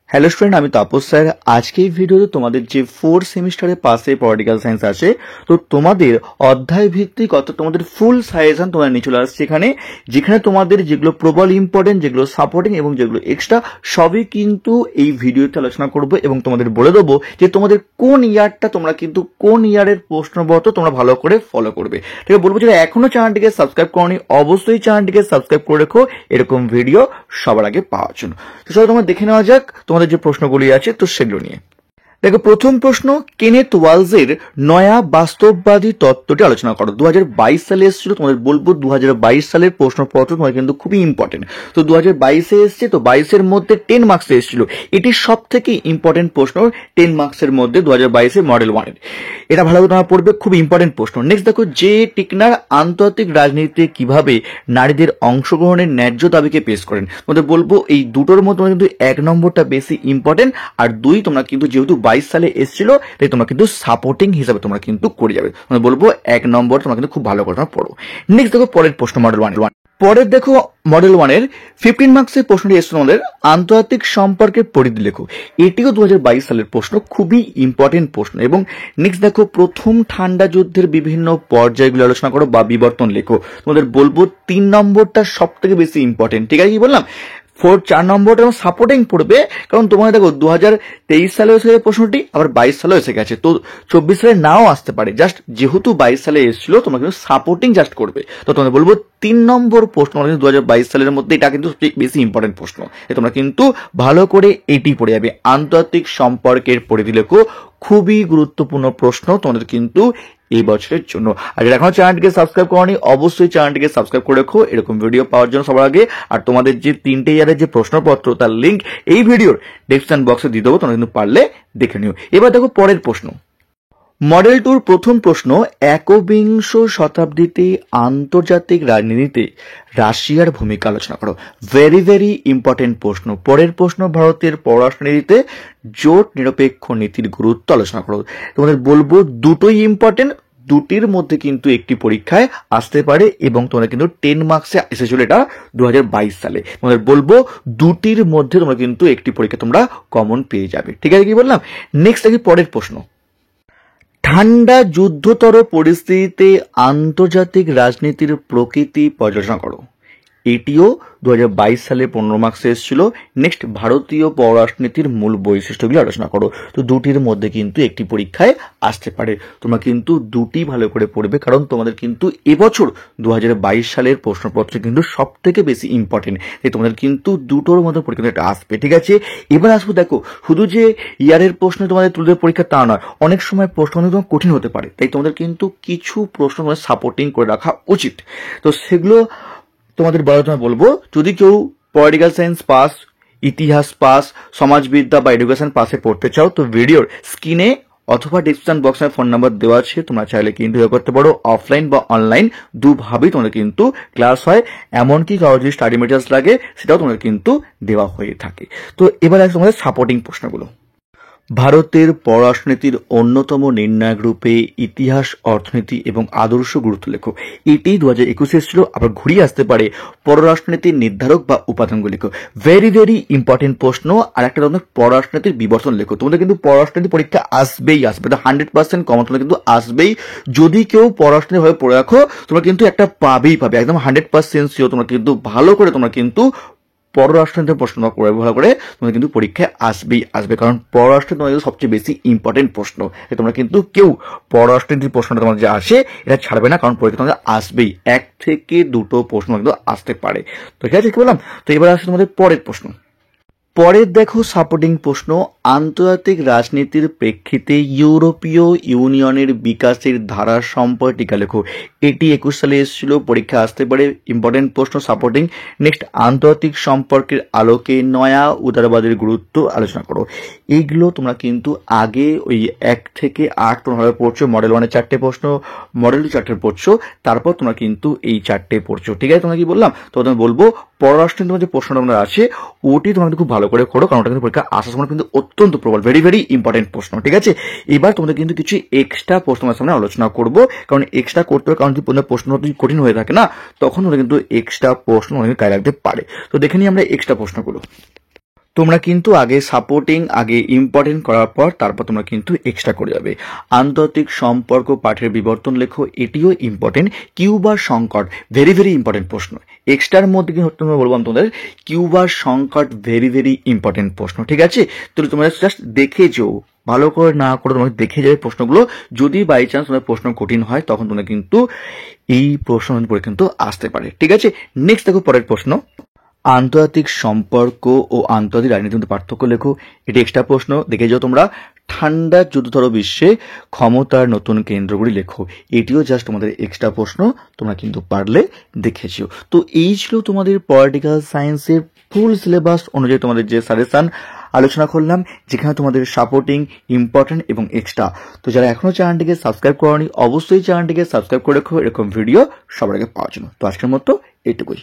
Hello student, আমি Tapas sir. আজকে এই ভিডিওতে তোমাদের যে 4 সেমিস্টারে পাসে পলিটিক্যাল সায়েন্স আছে, তো তোমাদের অধ্যায় ভিত্তিক অর্থাৎ তোমাদের ফুল সাজেশন তোমাদের নিয়ে চলে আসছে এখানে, যেখানে তোমাদের যেগুলো প্রবল ইম্পর্টেন্ট, যেগুলো সাপোর্টিং এবং যেগুলো এক্সট্রা সবই কিন্তু এই ভিডিওতে আলোচনা করবো এবং তোমাদের বলে দেবো যে তোমাদের কোন ইয়ারটা তোমরা কিন্তু কোন ইয়ারের প্রশ্নপত্র তোমরা ভালো করে ফলো করবে। ঠিক আছে, বলবো যারা এখনো চ্যানেলটিকে সাবস্ক্রাইব করোনি অবশ্যই চ্যানেলটিকে সাবস্ক্রাইব করে রেখো এরকম ভিডিও সবার আগে পাওয়ার জন্য। তো চলো তোমরা দেখে নেওয়া যাক তোমাদের যে প্রশ্নগুলি আছে তো সেগুলো নিয়ে। দেখো, প্রথম প্রশ্ন, কেনেথ ওয়ালজের নয়া বাস্তববাদী তত্ত্বটি আলোচনা করো। 2022 সালে এসেছিল, তোমাদের বলবো 2022 সালের প্রশ্নপত্র তোমার কিন্তু খুবই ইম্পর্টেন্ট। তো 2022-এ এসছে, তো 22-এর মধ্যে 10 মার্কসে এসেছিল। এটি সব থেকে ইম্পর্টেন্ট প্রশ্ন 10 মার্কসের মধ্যে 2022-এ মডেল 1-এর। এটা ভালোভাবে তোমরা পড়বে, খুব ইম্পর্টেন্ট প্রশ্ন। নেক্সট দেখো, যে টিকনার আন্তর্জাতিক রাজনীতিতে কিভাবে নারীদের অংশগ্রহণের ন্যায্য দাবিকে পেশ করেন। তোমাদের বলবো এই দুটোর মধ্যে কিন্তু 1 নম্বরটা বেশি ইম্পর্টেন্ট, আর 2 তোমরা কিন্তু যেহেতু 22 সালে এসেছিল তাই তোমরা কিন্তু সাপোর্টিং হিসাবে তোমরা কিন্তু করে যাবে। তোমাদের বলবো 1 নম্বর তোমরা কিন্তু খুব ভালো করে তোমরা পড়ো। নেক্সট দেখো পরের প্রশ্ন, মডেল 1। পরের দেখো মডেল 1-এর 15 মার্কসের প্রশ্নটি এসেছে তোমাদের, আন্তর্জাতিক সম্পর্কের পরিধি লেখো। এটিও 2022 সালের প্রশ্ন, খুবই ইম্পর্টেন্ট প্রশ্ন। এবং নেক্সট দেখো, প্রথম ঠান্ডা যুদ্ধের বিভিন্ন পর্যায়গুলো আলোচনা করো বা বিবর্তন লেখো। তোমাদের বলবো 3 নম্বরটা সব থেকে বেশি ইম্পর্টেন্ট। ঠিক আছে, কি বললাম, 4 নম্বরটা সাপোর্টিং পড়বে, কারণ তোমার দেখো 2023 সালে এসে গেছে প্রশ্নটি, আবার 22 সালেও এসে গেছে, তো 24 সালে নাও আসতে পারে। জাস্ট যেহেতু 22 সালে এসেছিল তোমরা কিন্তু সাপোর্টিং জাস্ট করবে। তো তোমাদের বলবো 3 নম্বর প্রশ্ন 2022 সালের মধ্যে এটা কিন্তু বেশি ইম্পর্টেন্ট প্রশ্ন, তোমরা কিন্তু ভালো করে এটি পড়ে যাবে। আন্তর্জাতিক সম্পর্কের পরিধি লেখো, খুবই গুরুত্বপূর্ণ প্রশ্ন তোমাদের কিন্তু এই বছরের জন্য। আর যারা এখনো চ্যানেলটিকে সাবস্ক্রাইব করোনি অবশ্যই চ্যানেলটিকে সাবস্ক্রাইব করে রাখো এরকম ভিডিও পাওয়ার জন্য সবার আগে। আর তোমাদের যে 3টে ইয়ারের যে প্রশ্নপত্র তার লিঙ্ক এই ভিডিওর ডেসক্রিপশন বক্সে দিয়ে দেবো, তোমরা কিন্তু পারলে দেখে নিও। এবার দেখো পরের প্রশ্ন, মডেল 2-র প্রথম প্রশ্ন, একবিংশ শতাব্দীতে আন্তর্জাতিক রাজনীতিতে রাশিয়ার ভূমিকা আলোচনা করো। ভেরি ভেরি ইম্পর্টেন্ট প্রশ্ন। পরের প্রশ্ন, ভারতের পররাষ্ট্রনীতিতে জোট নিরপেক্ষ নীতির গুরুত্ব আলোচনা করো। তোমাদের বলবো দুটোই ইম্পর্টেন্ট, দুটির মধ্যে কিন্তু একটি পরীক্ষায় আসতে পারে এবং তোমরা কিন্তু 10 মার্কসে এসেছিল এটা 2022 সালে। তোমাদের বলবো দুটির মধ্যে তোমরা কিন্তু একটি পরীক্ষা তোমরা কমন পেয়ে যাবে। ঠিক আছে, কি বললাম। নেক্সট দেখি পরের প্রশ্ন, ঠান্ডা যুদ্ধতর পরিস্থিতিতে আন্তর্জাতিক রাজনীতির প্রকৃতি পর্যালোচনা করো। এটিও 2022 সালে 15 মার্কসে এসেছিল। নেক্সট, ভারতীয় পররাষ্ট্রনীতির মূল বৈশিষ্ট্যগুলি আলোচনা করো। তো দুটির মধ্যে কিন্তু একটি পরীক্ষায় আসতে পারে, তোমরা কিন্তু দুটি ভালো করে পড়বে, কারণ তোমাদের কিন্তু এবছর 2022 সালের প্রশ্নপত্র কিন্তু সব থেকে বেশি ইম্পর্টেন্ট, তাই তোমাদের কিন্তু দুটোর মধ্যে পরীক্ষা আসবে। ঠিক আছে, এবার আসবো, দেখো শুধু যে ইয়ারের প্রশ্ন তোমাদের তুলে পরীক্ষা তা নয়, অনেক সময় প্রশ্ন তোমার কঠিন হতে পারে, তাই তোমাদের কিন্তু কিছু প্রশ্ন তোমাদের সাপোর্টিং করে রাখা উচিত। তো সেগুলো তোমাদের বলবো, যদি কেউ পলিটিক্যাল সায়েন্স পাস, ইতিহাস পাস, সমাজবিদ্যা বা এডুকেশন পাসে পড়তে চাও তো ভিডিওর স্ক্রিনে অথবা ডিসক্রিপশন বক্সে ফোন নাম্বার দেওয়া আছে, তোমরা চাইলে কিন্তু করতে পারো। অফলাইন বা অনলাইন দুভাবেই তোমাদের কিন্তু ক্লাস হয়, এমনকি কারো যদি স্টাডি মেটেরিয়ালস লাগে সেটাও তোমাদের কিন্তু দেওয়া হয়ে থাকে। তো এবার আছে তোমাদের সাপোর্টিং প্রশ্নগুলো। ভারতের পররাষ্ট্রনীতির অন্যতম নির্ণায়ক রূপে ইতিহাস, অর্থনীতি এবং আদর্শ গুরুত্ব লেখো। এটি 2021 এসেছিল, আবার ঘুরিয়ে আসতে পারে। পররাষ্ট্রনীতির নির্ধারক বা উপাদানগুলো লেখো। ভেরি ভেরি ইম্পর্টেন্ট প্রশ্ন। আর একটা তোমাদের পররাষ্ট্রনীতির বিবর্তন লেখো। তোমাদের কিন্তু পররাষ্ট্রনীতি পরীক্ষা আসবেই আসবে, 100% কমন তোমাদের কিন্তু আসবেই। যদি কেউ পররাষ্ট্রনীতি ভাবে পড়ে রাখো তোমরা কিন্তু একটা পাবেই পাবে, একদম 100% শিওর। তোমরা কিন্তু ভালো করে তোমরা কিন্তু পররাষ্ট্রনীতির প্রশ্ন করে ভালো করে তোমাদের কিন্তু পরীক্ষায় আসবেই আসবে, কারণ পররাষ্ট্র তোমাদের সবচেয়ে বেশি ইম্পর্টেন্ট প্রশ্ন। তোমরা কিন্তু কেউ পররাষ্ট্রনীতির প্রশ্নটা তোমাদের যে আসে এটা ছাড়বে না, কারণ পরীক্ষা তোমাদের আসবেই, 1 থেকে 2টো প্রশ্ন কিন্তু আসতে পারে। তো ঠিক আছে, কি বললাম। তো এবার আসছে তোমাদের পরের প্রশ্ন। পরের দেখো সাপোর্টিং প্রশ্ন, আন্তর্জাতিক রাজনীতির প্রেক্ষিতে ইউরোপীয় ইউনিয়নের বিকাশের ধারা সম্পর্কে টিকা লেখো। এটি 21 সালে এসেছিল, পরীক্ষা আসতে পারে, ইম্পর্টেন্ট প্রশ্ন সাপোর্টিং। নেক্সট, আন্তর্জাতিক সম্পর্কের আলোকে নয়া উদারবাদের গুরুত্ব আলোচনা করো। এইগুলো তোমরা কিন্তু আগে ওই 1 থেকে 8 তোমরা পড়ছো, মডেল 1-এর 4টে প্রশ্ন, মডেল 2 4টে পড়ছো, তারপর তোমরা কিন্তু এই 4টে পড়ছো। ঠিক আছে, তোমরা কি বললাম। তো তোমাদের বলবো পররাষ্ট্র তোমার যে প্রশ্নটা তোমরা আছে ওটি তোমরা কিন্তু খুব ভালো করে করো, কারণ ওটা কিন্তু পরীক্ষা আসার সময় কিন্তু অত্যন্ত প্রবল, ভেরি ভেরি ইম্পর্টেন্ট প্রশ্ন। ঠিক আছে, এবার তোমাদের কিন্তু কিছু এক্সট্রা প্রশ্ন আমার সামনে আলোচনা করবো, কারণ এক্সট্রা করতে হবে, কারণ যদি প্রশ্ন যদি কঠিন হয়ে থাকে না তখন ওরা কিন্তু এক্সট্রা প্রশ্ন অনেক গায়ে লাগতে পারে। তো দেখে নিই আমরা এক্সট্রা প্রশ্নগুলো। তোমরা কিন্তু আগে সাপোর্টিং, আগে ইম্পর্টেন্ট করার পর তারপর তোমরা কিন্তু এক্সট্রা করে যাবে। আন্তর্জাতিক সম্পর্ক পাঠের বিবর্তন লেখো, এটিও ইম্পর্টেন্ট। কিউবার সংকট ভেরি ভেরি ইম্পর্টেন্ট প্রশ্ন। এক্সট্রার মধ্যে কিন্তু তোমরা বলবো তোমাদের কিউবার সংকট ভেরি ভেরি ইম্পর্টেন্ট প্রশ্ন, ঠিক আছে? তো তোমরা জাস্ট দেখে যেও, ভালো করে না করে তোমাকে দেখে যাবে প্রশ্নগুলো। যদি বাই চান্স তোমার প্রশ্ন কঠিন হয় তখন তোমরা কিন্তু এই প্রশ্ন পরে কিন্তু আসতে পারে, ঠিক আছে? নেক্সট দেখো পরের প্রশ্ন, আন্তর্জাতিক সম্পর্ক ও আন্তর্জাতিক রাজনীতির মধ্যে পার্থক্য লেখো, এটি এক্সট্রা প্রশ্ন। দেখে যাও তোমরা। ঠান্ডা যুদ্ধতর বিশ্বে ক্ষমতার নতুন কেন্দ্রগুলি লেখো, এটিও জাস্ট তোমাদের এক্সট্রা প্রশ্ন, তোমরা কিন্তু পারলে দেখেছো। তো এই ছিল তোমাদের পলিটিক্যাল সায়েন্সের ফুল সিলেবাস অনুযায়ী তোমাদের যে সাজেশন আলোচনা করলাম, যেখানে তোমাদের সাপোর্টিং, ইম্পর্টেন্ট এবং এক্সট্রা। তো যারা এখনো চ্যানেলটিকে সাবস্ক্রাইব করোনি অবশ্যই চ্যানেলটিকে সাবস্ক্রাইব করে রেখো এরকম ভিডিও সবার আগে পাওয়ার জন্য। তো আজকের মতো এটুকুই।